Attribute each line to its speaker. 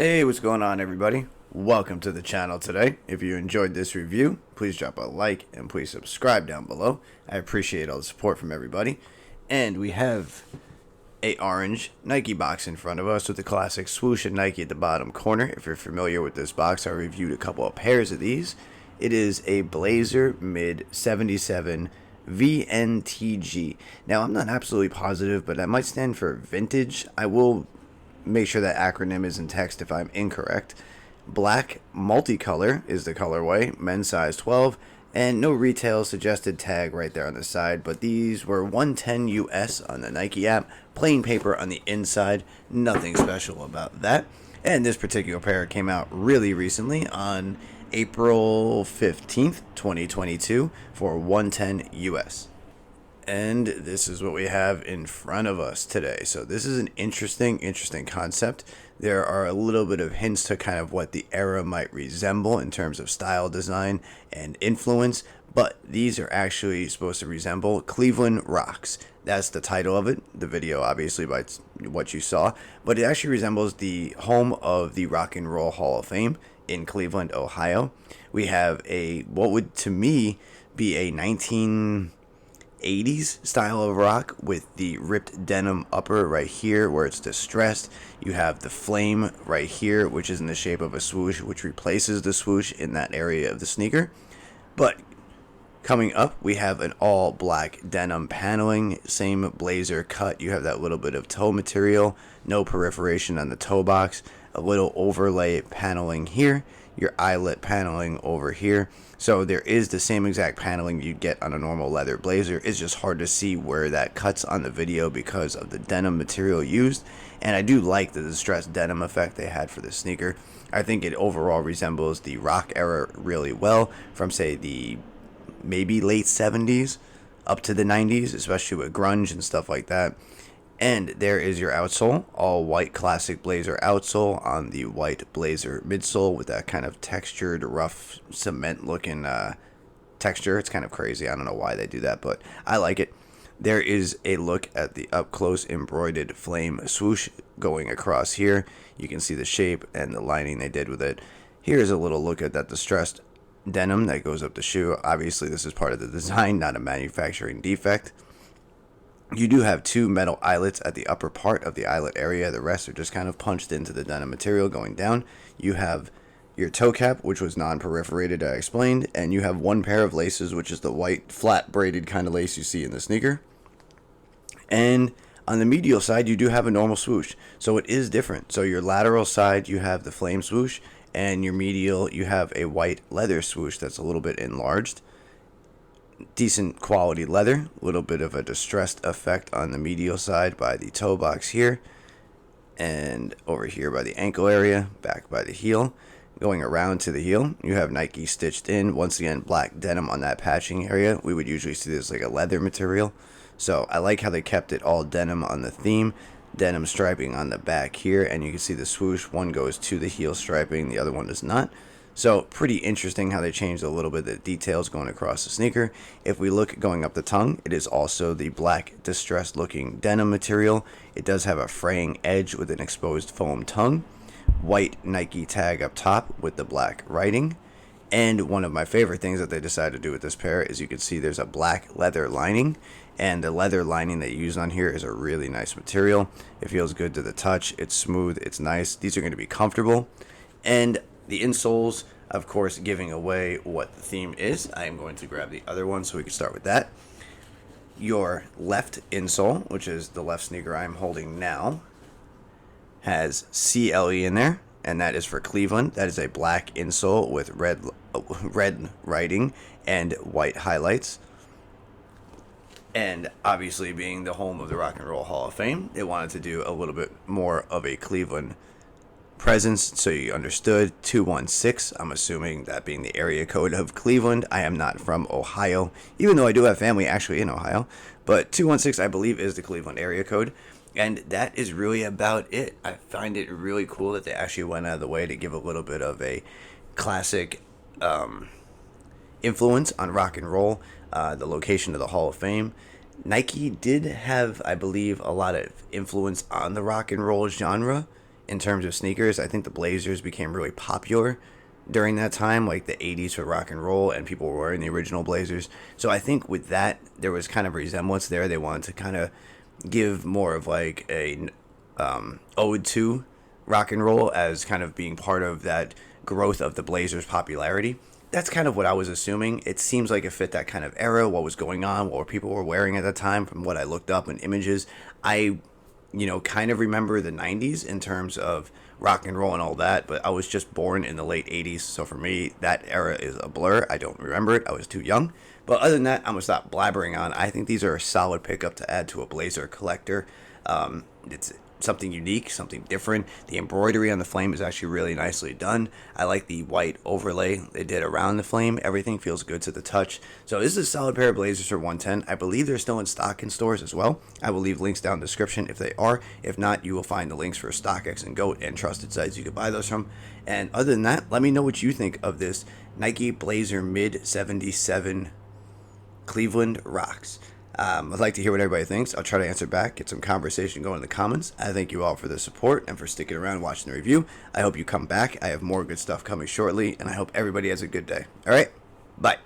Speaker 1: Hey, what's going on, everybody? Welcome to the channel today. If you enjoyed this review, please drop a like and please subscribe down below. I appreciate all the support from everybody. And we have a orange Nike box in front of us with the classic swoosh and Nike at the bottom corner. If you're familiar with this box, I reviewed a couple of pairs of these. It is a Blazer Mid 77 VNTG. Now, I'm not absolutely positive, but that might stand for vintage. I will make sure that acronym is in text if I'm incorrect. Black multicolor is the colorway, men's size 12, and no retail suggested tag right there on the side, but these were 110 US on the Nike app, plain paper on the inside, nothing special about that. And this particular pair came out really recently on April 15th, 2022 for 110 US. And this is what we have in front of us today. So this is an interesting concept. There are a little bit of hints to kind of what the era might resemble in terms of style, design, and influence. But these are actually supposed to resemble Cleveland Rocks. That's the title of it. The video, obviously, by what you saw. But it actually resembles the home of the Rock and Roll Hall of Fame in Cleveland, Ohio. We have what would to me be a 1980s style of rock with the ripped denim upper right here where it's distressed. You have the flame right here, which is in the shape of a swoosh, which replaces the swoosh in that area of the sneaker. But coming up, we have an all black denim paneling, same blazer cut. You have that little bit of toe material, no perforation on the toe box, a little overlay paneling here, your eyelet paneling over here. So there is the same exact paneling you'd get on a normal leather blazer. It's just hard to see where that cuts on the video because of the denim material used. And I do like the distressed denim effect they had for the sneaker. I think it overall resembles the rock era really well, from say the maybe late 70s up to the 90s, especially with grunge and stuff like that. And there is your outsole, all white classic blazer outsole on the white blazer midsole with that kind of textured, rough, cement looking texture. It's kind of crazy. I don't know why they do that, but I like it. There is a look at the up close embroidered flame swoosh going across here. You can see the shape and the lining they did with it. Here's a little look at that distressed denim that goes up the shoe. Obviously, this is part of the design, not a manufacturing defect. You do have two metal eyelets at the upper part of the eyelet area. The rest are just kind of punched into the denim material going down. You have your toe cap, which was non-perforated, I explained, and you have one pair of laces, which is the white flat braided kind of lace you see in the sneaker. And on the medial side, you do have a normal swoosh, so it is different. So your lateral side, you have the flame swoosh, and your medial, you have a white leather swoosh that's a little bit enlarged. Decent quality leather, a little bit of a distressed effect on the medial side by the toe box here, and over here by the ankle area, back by the heel. Going around to the heel, you have Nike stitched in, once again black denim on that patching area. We would usually see this like a leather material, so I like how they kept it all denim on the theme. Denim striping on the back here, and you can see the swoosh, one goes to the heel striping, the other one does not. So pretty interesting how they changed a little bit of the details going across the sneaker. If we look going up the tongue, it is also the black distressed looking denim material. It does have a fraying edge with an exposed foam tongue. White Nike tag up top with the black writing. And one of my favorite things that they decided to do with this pair is you can see there's a black leather lining. And the leather lining they use on here is a really nice material. It feels good to the touch. It's smooth. It's nice. These are going to be comfortable. And the insoles, of course, giving away what the theme is. I am going to grab the other one so we can start with that. Your left insole, which is the left sneaker I'm holding now, has CLE in there, and that is for Cleveland. That is a black insole with red writing and white highlights. And obviously, being the home of the Rock and Roll Hall of Fame, they wanted to do a little bit more of a Cleveland presence, so you understood. 216, I'm assuming that being the area code of Cleveland. I am not from Ohio, even though I do have family actually in Ohio, but 216 I believe is the Cleveland area code, and that is really about it. I find it really cool that they actually went out of the way to give a little bit of a classic influence on rock and roll, the location of the Hall of Fame. Nike did have, I believe, a lot of influence on the rock and roll genre in terms of sneakers. I think the Blazers became really popular during that time, like the 80s for rock and roll, and people were wearing the original Blazers. So I think with that, there was kind of a resemblance there. They wanted to kind of give more of like a ode to rock and roll as kind of being part of that growth of the Blazers' popularity. That's kind of what I was assuming. It seems like it fit that kind of era, what was going on, what people were wearing at the time from what I looked up in images. I, kind of remember the 90s in terms of rock and roll and all that, but I was just born in the late 80s, so for me, that era is a blur. I don't remember it. I was too young. But other than that, I'm going to stop blabbering on. I think these are a solid pickup to add to a Blazer collector. It's something unique, something different. The embroidery on the flame is actually really nicely done. I like the white overlay they did around the flame. Everything feels good to the touch. So this is a solid pair of Blazers for 110. I believe they're still in stock in stores as well. I will leave links down in the description if they are. If not, you will find the links for StockX and GOAT and trusted sites you can buy those from. And other than that, let me know what you think of this Nike Blazer Mid 77 Cleveland Rocks. I'd like to hear what everybody thinks. I'll try to answer back, get some conversation going in the comments. I thank you all for the support and for sticking around watching the review. I hope you come back. I have more good stuff coming shortly, and I hope everybody has a good day. All right, bye.